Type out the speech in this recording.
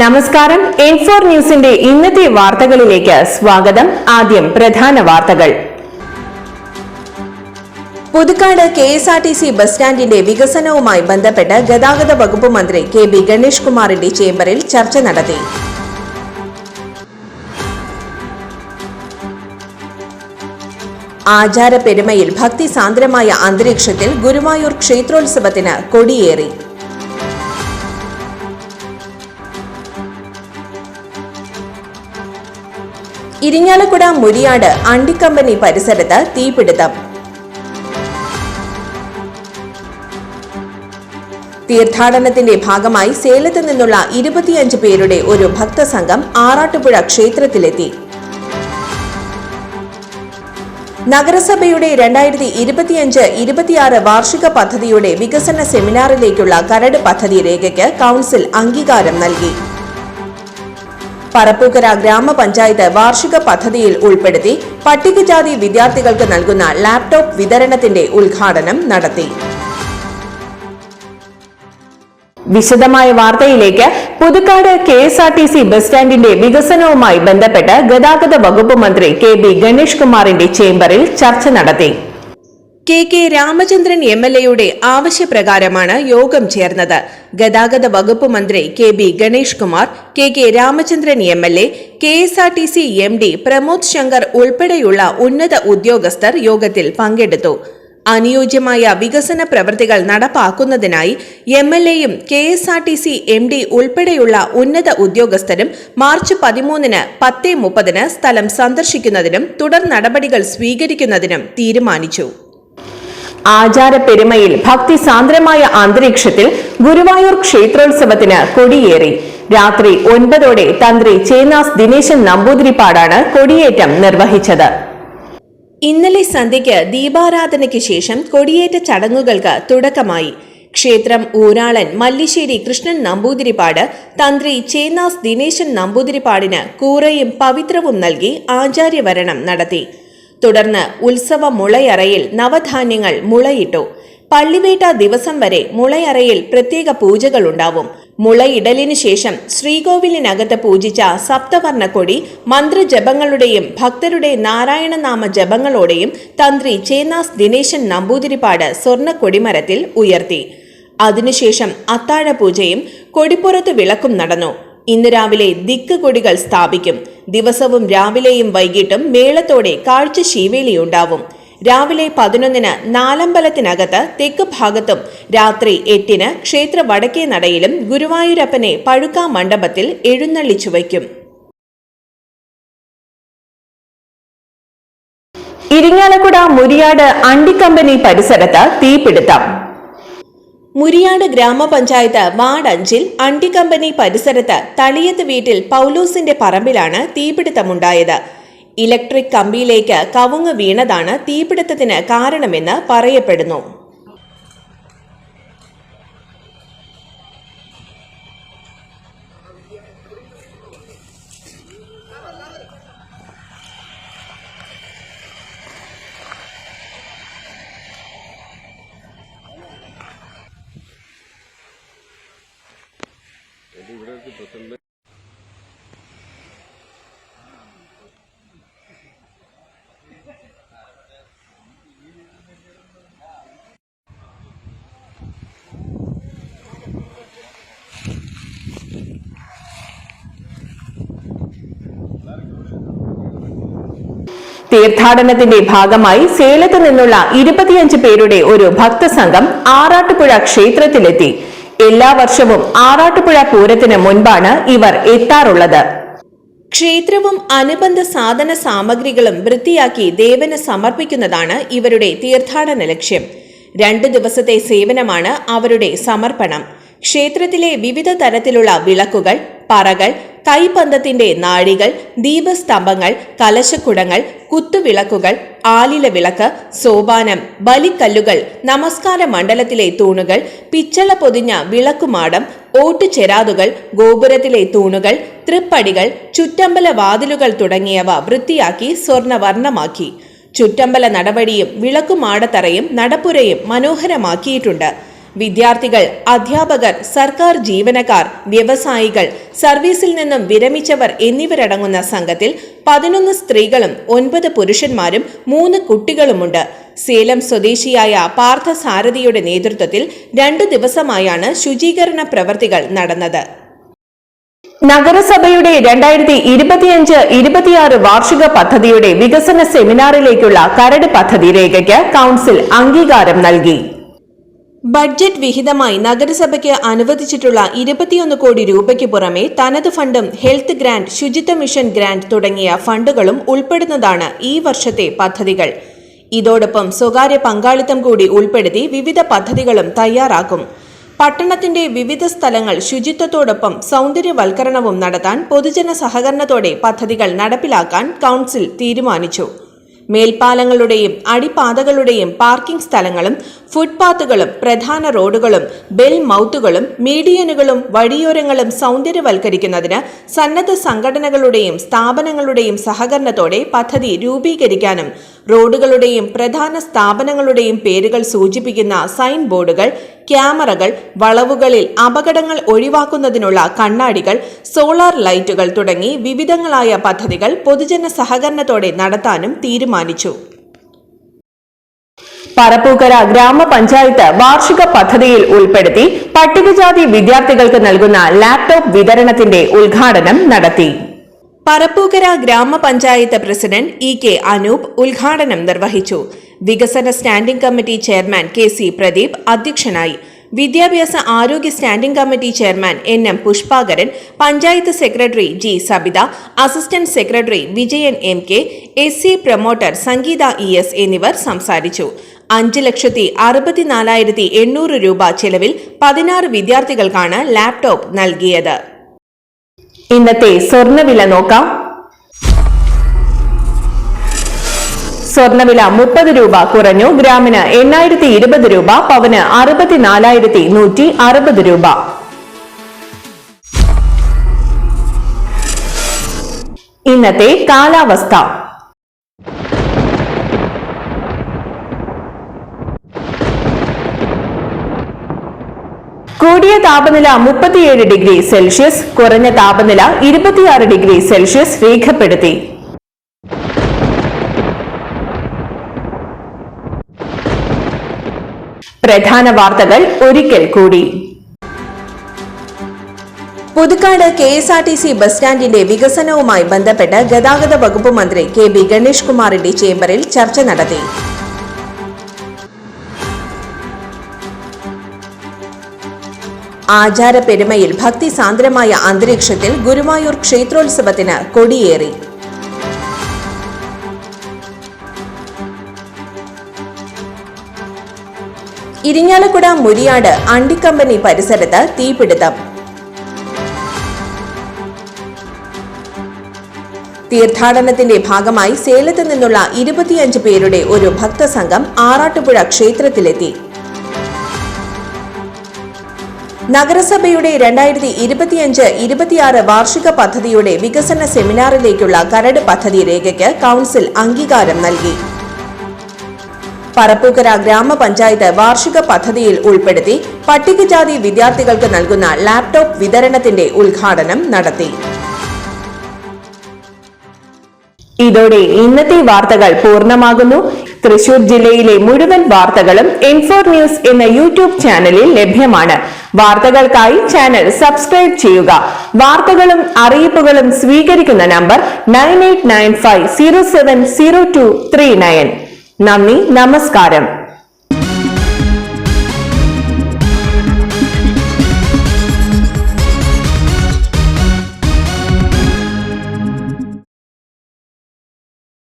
നമസ്കാരം. N4 ന്യൂസിന്റെ ഇന്നത്തെ വാർത്തകളിലേക്ക് സ്വാഗതം. ആദ്യം പ്രധാന വാർത്തകൾ. പുതുക്കാട് KSRTC ബസ് സ്റ്റാൻഡിന്റെ വികസനവുമായി ബന്ധപ്പെട്ട് ഗതാഗത വകുപ്പ് മന്ത്രി KB ഗണേഷ് കുമാറിന്റെ ചേംബറിൽ ചർച്ച നടത്തി. ആചാരപ്പെരുമയിൽ ഭക്തിസാന്ദ്രമായ അന്തരീക്ഷത്തിൽ ഗുരുവായൂർ ക്ഷേത്രോത്സവത്തിന് കൊടിയേറി. ഇരിങ്ങാലക്കുട മുരിയാട് അണ്ടിക്കമ്പനി പരിസരത്ത് തീപിടുത്തം. തീർത്ഥാടനത്തിന്റെ ഭാഗമായി സേലത്ത് നിന്നുള്ള 25 പേരുടെ ഒരു ഭക്തസംഘം ആറാട്ടുപുഴ ക്ഷേത്രത്തിലെത്തി. നഗരസഭയുടെ 2025-26 വാർഷിക പദ്ധതിയുടെ വികസന സെമിനാറിലേക്കുള്ള കരട് പദ്ധതി രേഖയ്ക്ക് കൗൺസിൽ അംഗീകാരം നൽകി. പറപ്പൂക്കര ഗ്രാമപഞ്ചായത്ത് വാർഷിക പദ്ധതിയിൽ ഉൾപ്പെടുത്തി പട്ടികജാതി വിദ്യാർത്ഥികൾക്ക് നൽകുന്ന ലാപ്ടോപ്പ് വിതരണത്തിന്റെ ഉദ്ഘാടനം നടത്തി. വിശദമായ വാർത്തയിലേക്ക്. പുതുക്കാട് KSRTC ബസ് സ്റ്റാൻഡിന്റെ വികസനവുമായി ബന്ധപ്പെട്ട് ഗതാഗത വകുപ്പ് മന്ത്രി KB ഗണേഷ് കുമാറിന്റെ ചേംബറിൽ ചർച്ച നടത്തി. KK രാമചന്ദ്രൻ MLAയുടെ ആവശ്യപ്രകാരമാണ് യോഗം ചേർന്നത്. ഗതാഗത വകുപ്പ് മന്ത്രി KB Ganesh Kumar, KK Ramachandran MLA, KSRTC MD Pramod Shankar ഉൾപ്പെടെയുള്ള ഉന്നത ഉദ്യോഗസ്ഥർ യോഗത്തിൽ പങ്കെടുത്തു. അനുയോജ്യമായ വികസന പ്രവൃത്തികൾ നടപ്പാക്കുന്നതിനായി MLAയും KSRTC MD ഉൾപ്പെടെയുള്ള ഉന്നത ഉദ്യോഗസ്ഥരും മാർച്ച് 13-ന് 10:30 സ്ഥലം സന്ദർശിക്കുന്നതിനും തുടർ നടപടികൾ സ്വീകരിക്കുന്നതിനും തീരുമാനിച്ചു. ആചാരപ്പെരുമയിൽ ഭക്തിസാന്ദ്രമായ അന്തരീക്ഷത്തിൽ ഗുരുവായൂർ ക്ഷേത്രോത്സവത്തിന് കൊടിയേറി. രാത്രി 9-ഓടെ തന്ത്രി ചേന്നാസ് ദിനേശൻ നമ്പൂതിരിപ്പാടാണ് കൊടിയേറ്റം നിർവഹിച്ചത്. ഇന്നലെ സന്ധ്യയ്ക്ക് ദീപാരാധനയ്ക്ക് ശേഷം കൊടിയേറ്റ ചടങ്ങുകൾക്ക് തുടക്കമായി. ക്ഷേത്രം ഊരാളൻ മല്ലിശ്ശേരി കൃഷ്ണൻ നമ്പൂതിരിപ്പാട് തന്ത്രി ചേന്നാസ് ദിനേശൻ നമ്പൂതിരിപ്പാടിന് കൂറയും പവിത്രവും നൽകി ആചാര്യവരണം നടത്തി. തുടർന്ന് ഉത്സവ മുളയറയിൽ നവധാന്യങ്ങൾ മുളയിട്ടു. പള്ളിവേട്ട ദിവസം വരെ മുളയറയിൽ പ്രത്യേക പൂജകളുണ്ടാവും. മുളയിടലിനു ശേഷം ശ്രീകോവിലിനകത്ത് പൂജിച്ച സപ്തവർണ്ണക്കൊടി മന്ത്രജപങ്ങളുടെയും ഭക്തരുടെ നാരായണനാമ ജപങ്ങളോടെയും തന്ത്രി ചേന്നാസ് ദിനേശൻ നമ്പൂതിരിപ്പാട് സ്വർണ്ണ കൊടിമരത്തിൽ ഉയർത്തി. അതിനുശേഷം അത്താഴപൂജയും കൊടിപ്പുറത്ത് വിളക്കും നടന്നു. ഇന്ന് രാവിലെ ദിക്ക് കൊടികൾ സ്ഥാപിക്കും. ദിവസവും രാവിലെയും വൈകിട്ടും മേളത്തോടെ കാഴ്ച ശീവേലിയുണ്ടാവും. രാവിലെ 11-ന് നാലമ്പലത്തിനകത്ത് തെക്ക് ഭാഗത്തും രാത്രി 8-ന് ക്ഷേത്ര വടക്കേ നടയിലും ഗുരുവായൂരപ്പനെ പഴുക്കാ മണ്ഡപത്തിൽ എഴുന്നള്ളിച്ചു വയ്ക്കും. ഇരിങ്ങാലക്കുട മുരിയാട് അണ്ടിക്കമ്പനി പരിസരത്ത് തീപിടുത്തം. മുരിയാട് ഗ്രാമപഞ്ചായത്ത് വാർഡ് 5-ൽ അണ്ടിക്കമ്പനി പരിസരത്ത് തളിയത്ത് വീട്ടിൽ പൗലോസിന്റെ പറമ്പിലാണ് തീപിടുത്തമുണ്ടായത്. ഇലക്ട്രിക് കമ്പിയിലേക്ക് കവുങ്ങ് വീണതാണ് തീപിടുത്തത്തിന് കാരണമെന്ന് പറയപ്പെടുന്നു. തീർത്ഥാടനത്തിന്റെ ഭാഗമായി സേലത്ത് നിന്നുള്ള 25 പേരുടെ ഒരു ഭക്തസംഘം ആറാട്ടുപുഴ ക്ഷേത്രത്തിലെത്തി. എല്ലാ വർഷവും ആറാട്ടുപുഴ പൂരത്തിന് മുൻപാണ് ഇവർ എത്താറുള്ളത്. ക്ഷേത്രവും അനുബന്ധ സാധന സാമഗ്രികളും വൃത്തിയാക്കി ദേവന് സമർപ്പിക്കുന്നതാണ് ഇവരുടെ തീർത്ഥാടന ലക്ഷ്യം. 2 ദിവസത്തെ സേവനമാണ് അവരുടെ സമർപ്പണം. ക്ഷേത്രത്തിലെ വിവിധ തരത്തിലുള്ള വിളക്കുകൾ, പറകൾ, കൈപ്പന്തത്തിന്റെ നാഴികൾ, ദീപസ്തംഭങ്ങൾ, കലശക്കുടങ്ങൾ, കുത്തുവിളക്കുകൾ, ആലില വിളക്ക്, സോപാനം, ബലിക്കല്ലുകൾ, നമസ്കാര മണ്ഡലത്തിലെ തൂണുകൾ, പിച്ചള പൊതിഞ്ഞ വിളക്കുമാടം, ഓട്ടുചെരാതുകൾ, ഗോപുരത്തിലെ തൂണുകൾ, തൃപ്പടികൾ, ചുറ്റമ്പല വാതിലുകൾ തുടങ്ങിയവ വൃത്തിയാക്കി സ്വർണ്ണവർണ്ണമാക്കി. ചുറ്റമ്പല നടപടിയും വിളക്കുമാടത്തറയും നടപ്പുരയും മനോഹരമാക്കിയിട്ടുണ്ട്. വിദ്യാർത്ഥികൾ, അധ്യാപകർ, സർക്കാർ ജീവനക്കാർ, വ്യവസായികൾ, സർവീസിൽ നിന്നും വിരമിച്ചവർ എന്നിവരടങ്ങുന്ന സംഘത്തിൽ 11 സ്ത്രീകളും 9 പുരുഷന്മാരും 3 കുട്ടികളുമുണ്ട്. സേലം സ്വദേശിയായ പാർത്ഥസാരഥിയുടെ നേതൃത്വത്തിൽ 2 ദിവസമായാണ് ശുചീകരണ പ്രവർത്തികൾ നടന്നത്. നഗരസഭയുടെ 2025-26 വാർഷിക പദ്ധതിയുടെ വികസന സെമിനാറിലേക്കുള്ള കരട് പദ്ധതി രേഖയ്ക്ക് കൗൺസിൽ അംഗീകാരം നൽകി. ബഡ്ജറ്റ് വിഹിതമായി നഗരസഭയ്ക്ക് അനുവദിച്ചിട്ടുള്ള 21 കോടി രൂപയ്ക്ക് പുറമെ തനത് ഫണ്ടും ഹെൽത്ത് ഗ്രാന്റ്, ശുചിത്വ മിഷൻ ഗ്രാന്റ് തുടങ്ങിയ ഫണ്ടുകളും ഉൾപ്പെടുന്നതാണ് ഈ വർഷത്തെ പദ്ധതികൾ. ഇതോടൊപ്പം സ്വകാര്യ പങ്കാളിത്തം കൂടി ഉൾപ്പെടുത്തി വിവിധ പദ്ധതികളും തയ്യാറാക്കും. പട്ടണത്തിന്റെ വിവിധ സ്ഥലങ്ങൾ ശുചിത്വത്തോടൊപ്പം സൗന്ദര്യവൽക്കരണവും നടത്താൻ പൊതുജന സഹകരണത്തോടെ പദ്ധതികൾ നടപ്പിലാക്കാൻ കൗൺസിൽ തീരുമാനിച്ചു. മേൽപ്പാലങ്ങളുടെയും അടിപ്പാതകളുടെയും പാർക്കിംഗ് സ്ഥലങ്ങളും ഫുട്പാത്തുകളും പ്രധാന റോഡുകളും ബെൽ മൗത്തുകളും മീഡിയനുകളും വഴിയോരങ്ങളും സൗന്ദര്യവൽക്കരിക്കുന്നതിന് സന്നദ്ധ സംഘടനകളുടെയും സ്ഥാപനങ്ങളുടെയും സഹകരണത്തോടെ പദ്ധതി രൂപീകരിക്കാനും റോഡുകളുടെയും പ്രധാന സ്ഥാപനങ്ങളുടെയും പേരുകൾ സൂചിപ്പിക്കുന്ന സൈൻ ബോർഡുകൾ, ക്യാമറകൾ, വളവുകളിൽ അപകടങ്ങൾ ഒഴിവാക്കുന്നതിനുള്ള കണ്ണാടികൾ, സോളാർ ലൈറ്റുകൾ തുടങ്ങി വിവിധങ്ങളായ പദ്ധതികൾ പൊതുജന സഹകരണത്തോടെ നടത്താനും തീരുമാനിച്ചു. പറപ്പൂക്കര ഗ്രാമപഞ്ചായത്ത് വാർഷിക പദ്ധതിയിൽ ഉൾപ്പെടുത്തി പട്ടികജാതി വിദ്യാർത്ഥികൾക്ക് നൽകുന്ന ലാപ്ടോപ്പ് വിതരണത്തിന്റെ ഉദ്ഘാടനം നടത്തി. പറപ്പൂക്കര ഗ്രാമപഞ്ചായത്ത് പ്രസിഡന്റ് ഇ.കെ. അനൂപ് ഉദ്ഘാടനം നിർവഹിച്ചു. വികസന standing committee chairman KC. Pradeep അധ്യക്ഷനായി. വിദ്യാഭ്യാസ ആരോഗ്യ standing committee chairman NM. Pushpakaran, panchayat secretary G. Sabitha, assistant secretary Vijayan MK., SC. Promoter Sangeetha ES. എന്നിവർ സംസാരിച്ചു. 5,64,800 രൂപ ചെലവിൽ 16 വിദ്യാർത്ഥികൾക്കാണ് ലാപ്ടോപ്പ് നൽകിയത്. ഇന്നത്തെ സ്വർണ്ണവില നോക്കാം. സ്വർണ്ണവില 30 രൂപ കുറഞ്ഞു. ഗ്രാമിന് 8,020 രൂപ, പവന് 64,160 രൂപ. ഇന്നത്തെ കാലാവസ്ഥ. കൂടിയ താപനില 37 ഡിഗ്രി സെൽഷ്യസ്, കുറഞ്ഞ താപനില 26 ഡിഗ്രി സെൽഷ്യസ് രേഖപ്പെടുത്തി. പ്രധാന വാർത്തകൾ ഒരിക്കൽ കൂടി. പുതുക്കാട് KSRTC ബസ് സ്റ്റാൻഡിന്റെ വികസനവുമായി ബന്ധപ്പെട്ട് ഗതാഗത വകുപ്പ് മന്ത്രി KB ഗണേഷ് കുമാറിന്റെ ചേംബറിൽ ചർച്ച നടത്തി. ആചാരപ്പെരുമയിൽ ഭക്തിസാന്ദ്രമായ അന്തരീക്ഷത്തിൽ ഗുരുവായൂർ ക്ഷേത്രോത്സവത്തിന് കൊടിയേറി. ഇരിങ്ങാലക്കുട മുരിയാട് അണ്ടിക്കമ്പനി പരിസരത്ത് തീപിടുത്തം. തീർത്ഥാടനത്തിന്റെ ഭാഗമായി സേലത്ത് നിന്നുള്ള 25 പേരുടെ ഒരു ഭക്തസംഘം ആറാട്ടുപുഴ ക്ഷേത്രത്തിലെത്തി. നഗരസഭയുടെ 2025-26 വാർഷിക പദ്ധതിയുടെ വികസന സെമിനാറിലേക്കുള്ള കരട് പദ്ധതി രേഖയ്ക്ക് കൗൺസിൽ അംഗീകാരം നൽകി. പറപ്പൂക്കര ഗ്രാമപഞ്ചായത്ത് വാർഷിക പദ്ധതിയിൽ ഉൾപ്പെടുത്തി പട്ടികജാതി വിദ്യാർത്ഥികൾക്ക് നൽകുന്ന ലാപ്ടോപ്പ് വിതരണത്തിന്റെ ഉദ്ഘാടനം നടത്തി. ഇതോടെ ഇന്നത്തെ വാർത്തകൾ പൂർണ്ണമാകുന്നു. തൃശൂർ ജില്ലയിലെ മുഴുവൻ വാർത്തകളും M4 ന്യൂസ് എന്ന യൂട്യൂബ് ചാനലിൽ ലഭ്യമാണ്. വാർത്തകൾക്കായി ചാനൽ സബ്സ്ക്രൈബ് ചെയ്യുക. വാർത്തകളും അറിയിപ്പുകളും സ്വീകരിക്കുന്ന നമ്പർ 9895070239. നന്ദി, നമസ്കാരം.